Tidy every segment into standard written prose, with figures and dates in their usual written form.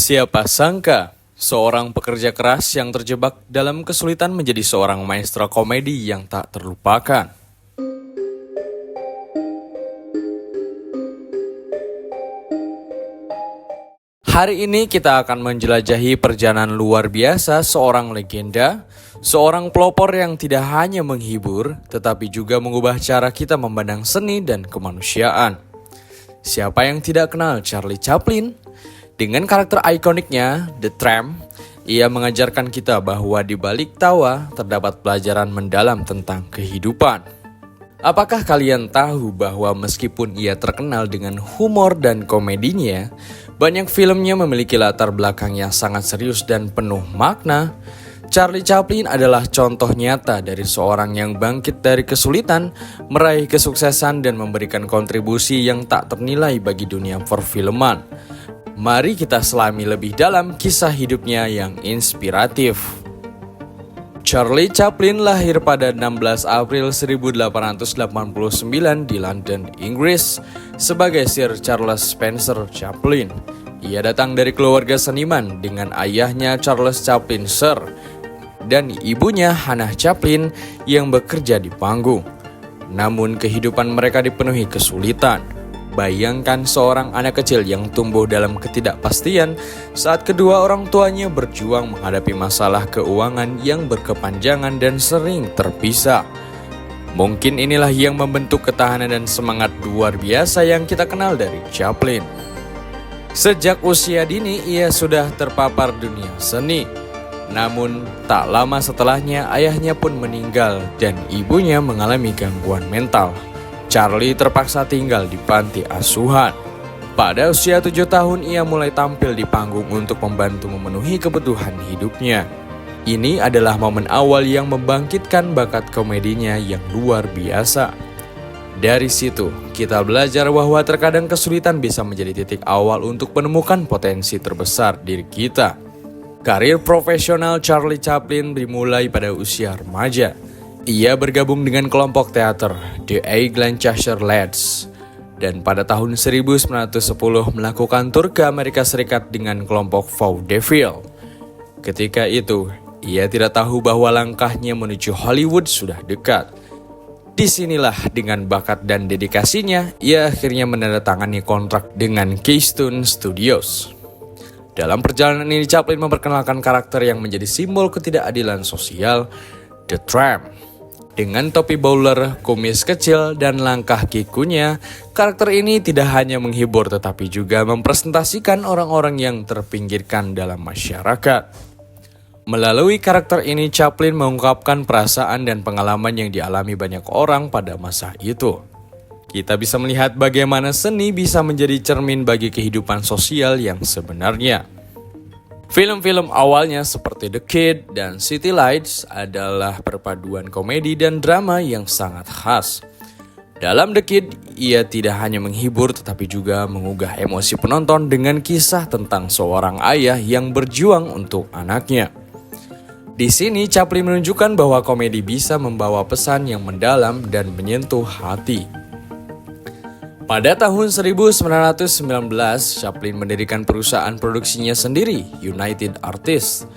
Siapa sangka, seorang pekerja keras yang terjebak dalam kesulitan menjadi seorang maestro komedi yang tak terlupakan. Hari ini kita akan menjelajahi perjalanan luar biasa seorang legenda, seorang pelopor yang tidak hanya menghibur, tetapi juga mengubah cara kita memandang seni dan kemanusiaan. Siapa yang tidak kenal Charlie Chaplin? Dengan karakter ikoniknya, The Tramp, ia mengajarkan kita bahwa di balik tawa terdapat pelajaran mendalam tentang kehidupan. Apakah kalian tahu bahwa meskipun ia terkenal dengan humor dan komedinya, banyak filmnya memiliki latar belakang yang sangat serius dan penuh makna? Charlie Chaplin adalah contoh nyata dari seorang yang bangkit dari kesulitan, meraih kesuksesan dan memberikan kontribusi yang tak ternilai bagi dunia perfilman. Mari kita selami lebih dalam kisah hidupnya yang inspiratif. Charlie Chaplin lahir pada 16 April 1889 di London, Inggris, sebagai Sir Charles Spencer Chaplin. Ia datang dari keluarga seniman dengan ayahnya Charles Chaplin Sr. dan ibunya Hannah Chaplin yang bekerja di panggung. Namun kehidupan mereka dipenuhi kesulitan. Bayangkan seorang anak kecil yang tumbuh dalam ketidakpastian saat kedua orang tuanya berjuang menghadapi masalah keuangan yang berkepanjangan dan sering terpisah. Mungkin inilah yang membentuk ketahanan dan semangat luar biasa yang kita kenal dari Chaplin. Sejak usia dini ia sudah terpapar dunia seni. Namun tak lama setelahnya ayahnya pun meninggal dan ibunya mengalami gangguan mental. Charlie terpaksa tinggal di panti asuhan. Pada usia 7 tahun ia mulai tampil di panggung untuk membantu memenuhi kebutuhan hidupnya. Ini adalah momen awal yang membangkitkan bakat komedinya yang luar biasa. Dari situ, kita belajar bahwa terkadang kesulitan bisa menjadi titik awal untuk menemukan potensi terbesar diri kita. Karir profesional Charlie Chaplin dimulai pada usia remaja. Ia bergabung dengan kelompok teater The A. Gloucestershire Lads dan pada tahun 1910 melakukan tur ke Amerika Serikat dengan kelompok Vaudeville. Ketika itu, ia tidak tahu bahwa langkahnya menuju Hollywood sudah dekat. Disinilah dengan bakat dan dedikasinya, ia akhirnya menandatangani kontrak dengan Keystone Studios. Dalam perjalanan ini, Chaplin memperkenalkan karakter yang menjadi simbol ketidakadilan sosial, The Tramp. Dengan topi bowler, kumis kecil, dan langkah kikunya, karakter ini tidak hanya menghibur tetapi juga mempresentasikan orang-orang yang terpinggirkan dalam masyarakat. Melalui karakter ini, Chaplin mengungkapkan perasaan dan pengalaman yang dialami banyak orang pada masa itu. Kita bisa melihat bagaimana seni bisa menjadi cermin bagi kehidupan sosial yang sebenarnya. Film-film awalnya seperti The Kid dan City Lights adalah perpaduan komedi dan drama yang sangat khas. Dalam The Kid, ia tidak hanya menghibur tetapi juga mengugah emosi penonton dengan kisah tentang seorang ayah yang berjuang untuk anaknya. Di sini, Chaplin menunjukkan bahwa komedi bisa membawa pesan yang mendalam dan menyentuh hati. Pada tahun 1919, Chaplin mendirikan perusahaan produksinya sendiri, United Artists.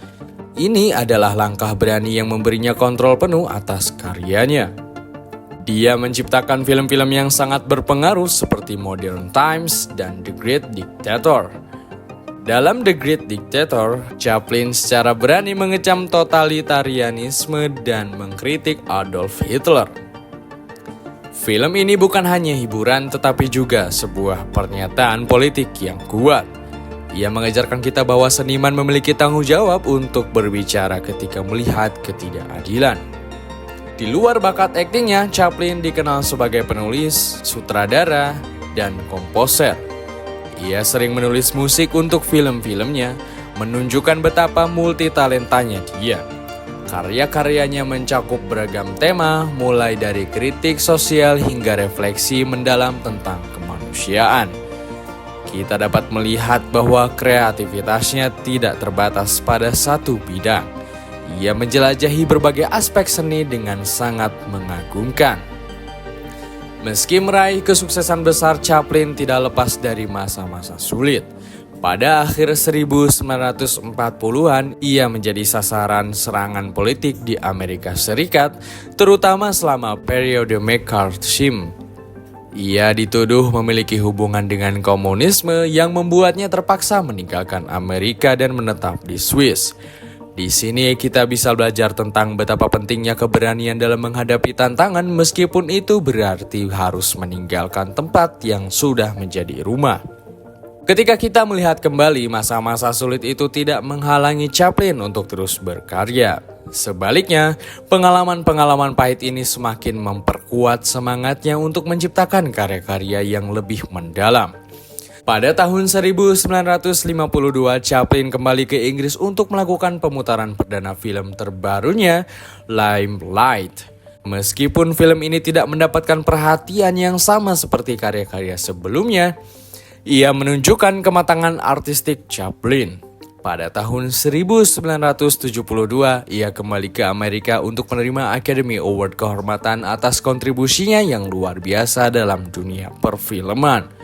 Ini adalah langkah berani yang memberinya kontrol penuh atas karyanya. Dia menciptakan film-film yang sangat berpengaruh seperti Modern Times dan The Great Dictator. Dalam The Great Dictator, Chaplin secara berani mengecam totalitarianisme dan mengkritik Adolf Hitler. Film ini bukan hanya hiburan tetapi juga sebuah pernyataan politik yang kuat. Ia mengajarkan kita bahwa seniman memiliki tanggung jawab untuk berbicara ketika melihat ketidakadilan. Di luar bakat aktingnya, Chaplin dikenal sebagai penulis, sutradara, dan komposer. Ia sering menulis musik untuk film-filmnya, menunjukkan betapa multitalentanya dia. Karya-karyanya mencakup beragam tema, mulai dari kritik sosial hingga refleksi mendalam tentang kemanusiaan. Kita dapat melihat bahwa kreativitasnya tidak terbatas pada satu bidang. Ia menjelajahi berbagai aspek seni dengan sangat mengagumkan. Meski meraih kesuksesan besar, Chaplin tidak lepas dari masa-masa sulit. Pada akhir 1940-an, ia menjadi sasaran serangan politik di Amerika Serikat, terutama selama periode McCarthyism. Ia dituduh memiliki hubungan dengan komunisme yang membuatnya terpaksa meninggalkan Amerika dan menetap di Swiss. Di sini kita bisa belajar tentang betapa pentingnya keberanian dalam menghadapi tantangan meskipun itu berarti harus meninggalkan tempat yang sudah menjadi rumah. Ketika kita melihat kembali, masa-masa sulit itu tidak menghalangi Chaplin untuk terus berkarya. Sebaliknya, pengalaman-pengalaman pahit ini semakin memperkuat semangatnya untuk menciptakan karya-karya yang lebih mendalam. Pada tahun 1952, Chaplin kembali ke Inggris untuk melakukan pemutaran perdana film terbarunya, Limelight. Meskipun film ini tidak mendapatkan perhatian yang sama seperti karya-karya sebelumnya, ia menunjukkan kematangan artistik Chaplin. Pada tahun 1972, ia kembali ke Amerika untuk menerima Academy Award kehormatan atas kontribusinya yang luar biasa dalam dunia perfilman.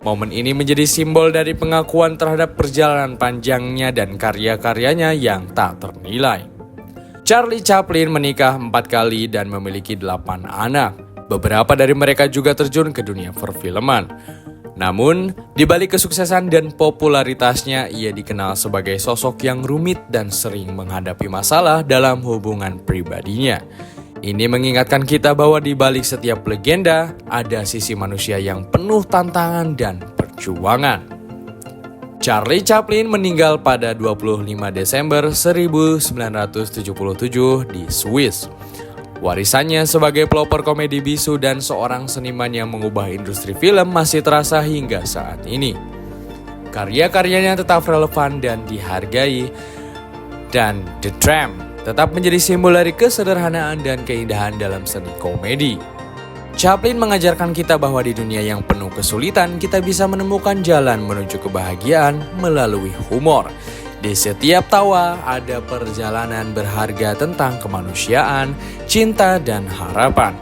Momen ini menjadi simbol dari pengakuan terhadap perjalanan panjangnya dan karya-karyanya yang tak ternilai. Charlie Chaplin menikah 4 kali dan memiliki 8 anak. Beberapa dari mereka juga terjun ke dunia perfilman. Namun, di balik kesuksesan dan popularitasnya, ia dikenal sebagai sosok yang rumit dan sering menghadapi masalah dalam hubungan pribadinya. Ini mengingatkan kita bahwa di balik setiap legenda, ada sisi manusia yang penuh tantangan dan perjuangan. Charlie Chaplin meninggal pada 25 Desember 1977 di Swiss. Warisannya sebagai pelopor komedi bisu dan seorang seniman yang mengubah industri film masih terasa hingga saat ini. Karya-karyanya tetap relevan dan dihargai, dan The Tramp tetap menjadi simbol dari kesederhanaan dan keindahan dalam seni komedi. Chaplin mengajarkan kita bahwa di dunia yang penuh kesulitan, kita bisa menemukan jalan menuju kebahagiaan melalui humor. Di setiap tawa ada perjalanan berharga tentang kemanusiaan, cinta, dan harapan.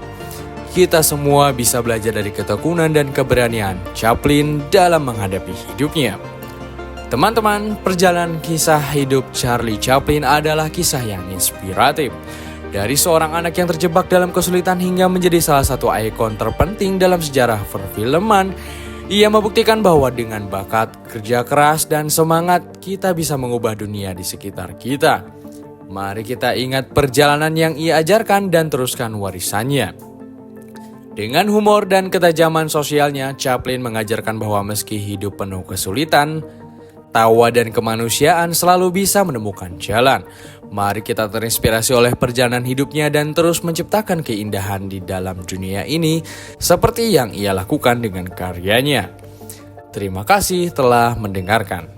Kita semua bisa belajar dari ketekunan dan keberanian Chaplin dalam menghadapi hidupnya. Teman-teman, perjalanan kisah hidup Charlie Chaplin adalah kisah yang inspiratif. Dari seorang anak yang terjebak dalam kesulitan hingga menjadi salah satu ikon terpenting dalam sejarah perfilman, ia membuktikan bahwa dengan bakat, kerja keras, dan semangat, kita bisa mengubah dunia di sekitar kita. Mari kita ingat perjalanan yang ia ajarkan dan teruskan warisannya. Dengan humor dan ketajaman sosialnya, Chaplin mengajarkan bahwa meski hidup penuh kesulitan, tawa dan kemanusiaan selalu bisa menemukan jalan. Mari kita terinspirasi oleh perjalanan hidupnya dan terus menciptakan keindahan di dalam dunia ini seperti yang ia lakukan dengan karyanya. Terima kasih telah mendengarkan.